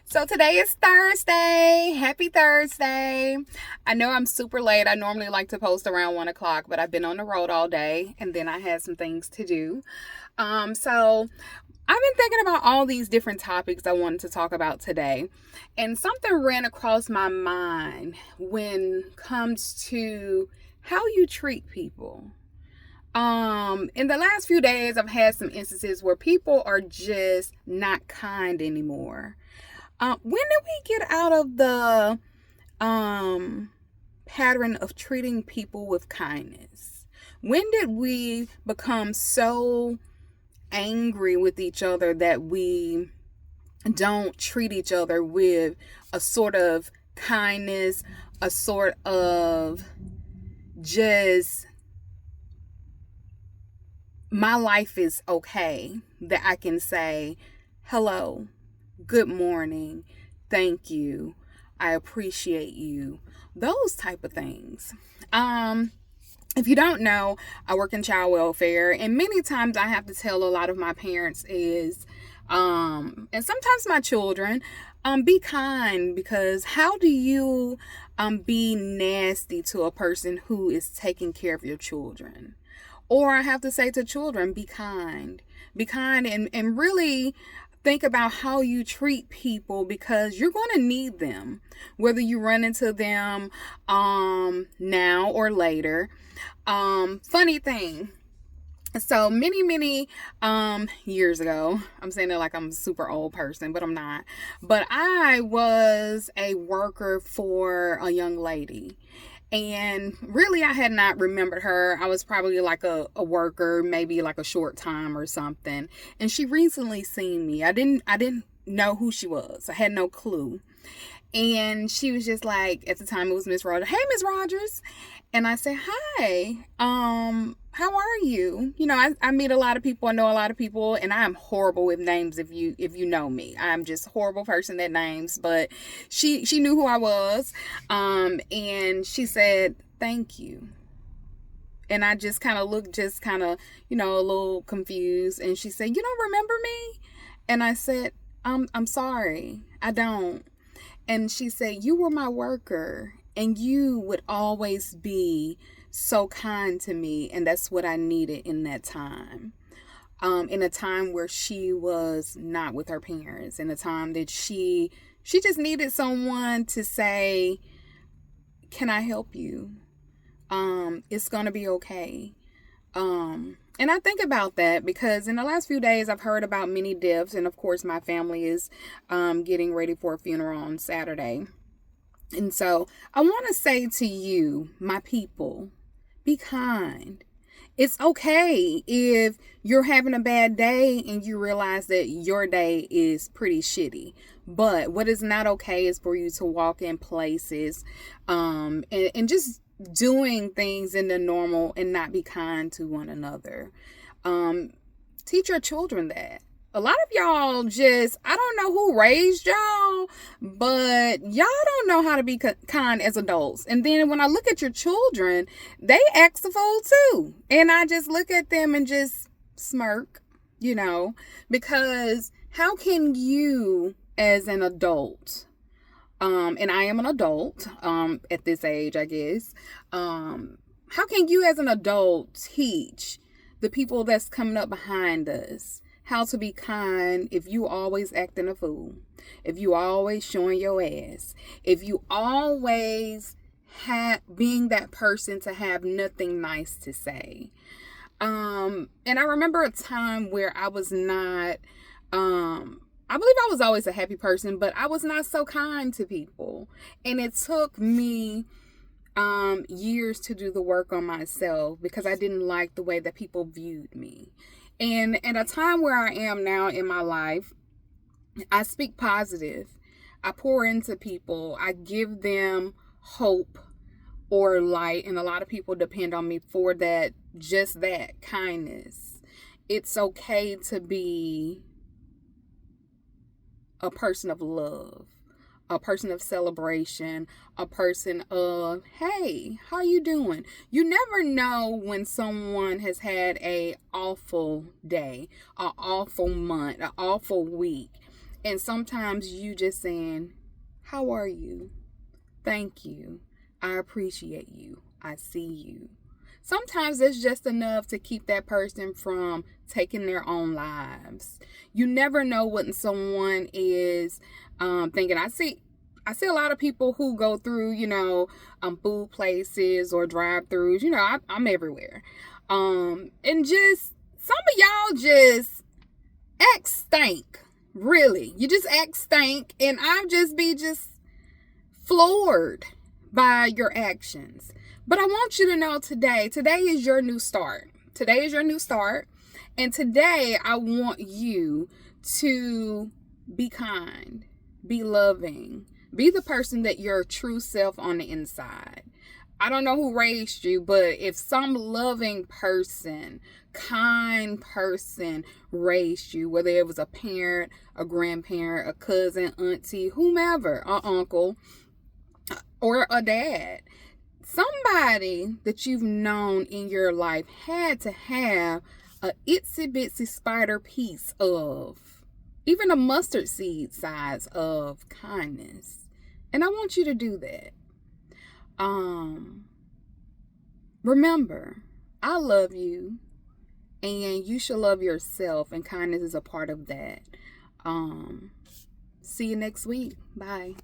So today is Thursday. Happy Thursday. I know I'm super late. I normally like to post around 1 o'clock, but I've been on the road all day and then I had some things to do. So I've been thinking about all these different topics I wanted to talk about today. And something ran across my mind when it comes to how you treat people. In the last few days, I've had some instances where people are just not kind anymore. When did we get out of the pattern of treating people with kindness? When did we become so angry with each other that we don't treat each other with a sort of kindness, a sort of just my life is okay, that I can say hello, good morning, thank you, I appreciate you, those type of things. If you don't know, I work in child welfare, and many times I have to tell a lot of my parents and sometimes my children, be kind, because how do you be nasty to a person who is taking care of your children? Or I have to say to children, be kind. Be kind and really think about how you treat people, because you're going to need them, whether you run into them now or later. Funny thing. So many years ago, I'm saying it like I'm a super old person, but I'm not. But I was a worker for a young lady. And really, I had not remembered her. I was probably like a worker, maybe like a short time or something. And she recently seen me. I didn't know who she was. I had no clue. And she was just like, at the time it was Miss Rogers. Hey, Miss Rogers. And I said, hi, how are you? You know, I meet a lot of people. I know a lot of people, and I am horrible with names. If you know me, I'm just a horrible person at names. But she knew who I was, and she said thank you. And I just kind of looked, just kind of, a little confused. And she said, you don't remember me? And I said, I'm sorry, I don't. And she said, you were my worker, and you would always be so kind to me. And that's what I needed in that time. In a time where she was not with her parents, in a time that she just needed someone to say, can I help you? It's going to be okay. And I think about that because in the last few days, I've heard about many deaths. And of course, my family is getting ready for a funeral on Saturday. And so I want to say to you, my people, be kind. It's okay if you're having a bad day and you realize that your day is pretty shitty. But what is not okay is for you to walk in places and just doing things in the normal and not be kind to one another. Teach your children that. A lot of y'all just, I don't know who raised y'all, but y'all don't know how to be kind as adults. And then when I look at your children, they act a fool too. And I just look at them and just smirk, because how can you as an adult, and I am an adult at this age, I guess, how can you as an adult teach the people that's coming up behind us how to be kind if you always acting a fool, if you always showing your ass, if you always being that person to have nothing nice to say? And I remember a time where I was not, I believe I was always a happy person, but I was not so kind to people. And it took me years to do the work on myself because I didn't like the way that people viewed me. And at a time where I am now in my life, I speak positive. I pour into people. I give them hope or light. And a lot of people depend on me for that, just that kindness. It's okay to be a person of love, a person of celebration, a person of, hey, how you doing? You never know when someone has had a awful day, an awful month, an awful week. And sometimes you just saying, how are you? Thank you. I appreciate you. I see you. Sometimes it's just enough to keep that person from taking their own lives. You never know what someone is thinking. I see a lot of people who go through, food places or drive-throughs. I'm everywhere. And just some of y'all just act stank. Really. You just act stank, and I'll just be floored by your actions. But I want you to know today is your new start. Today is your new start. And today I want you to be kind, be loving, be the person that your true self on the inside. I don't know who raised you, but if some loving person, kind person raised you, whether it was a parent, a grandparent, a cousin, auntie, whomever, an uncle, or a dad, somebody that you've known in your life had to have a itsy bitsy spider piece of, even a mustard seed size of kindness. And I want you to do that. Remember, I love you, and you should love yourself, and kindness is a part of that. See you next week. Bye.